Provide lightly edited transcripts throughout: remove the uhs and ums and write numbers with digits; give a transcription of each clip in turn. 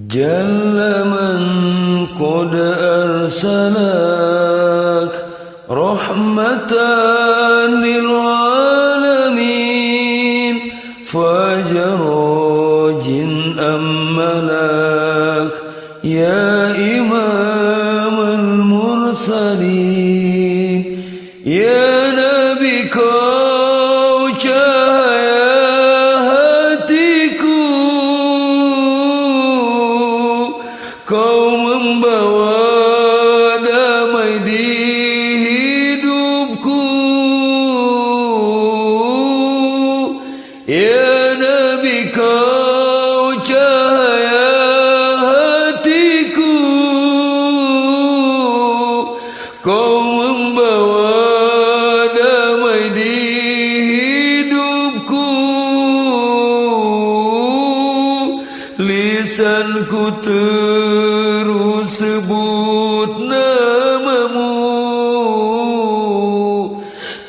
جل من قد أرسلك رحمة للعالمين فجراج أملك يا إمام المرسلين يا نبي kau cahaya hatiku, kau membawa damai di hidupku. Ya Nabi kau cahaya hatiku, kau membawa damai di hidupku. Lisanku terus sebut namamu,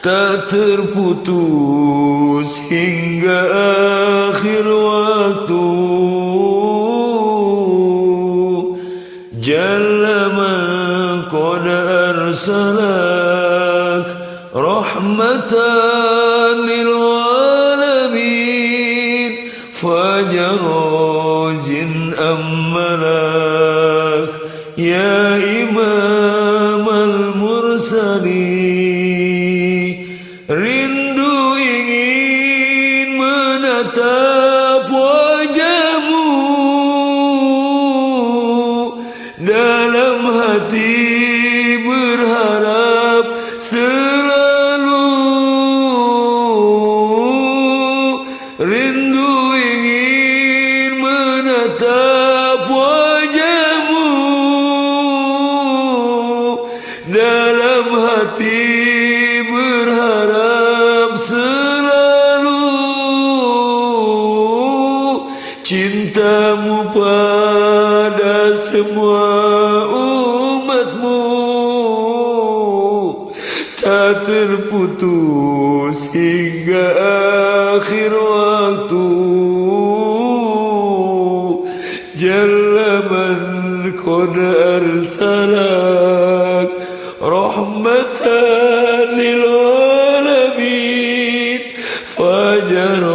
tak terputus hingga akhir waktu. Jalla man qad arsalak rahmatan lil alamin fajarajin ammalak ya imam al-mursalin. Rindu ingin menatap wajahmu, dalam hati berharap selalu. Rindu ingin menatap wajahmu, dalam hati berharap selalu. Cintamu pada semua umatmu tak terputus hingga akhir waktu. Jalla man qad arsalak rahmatan lil alamin fajar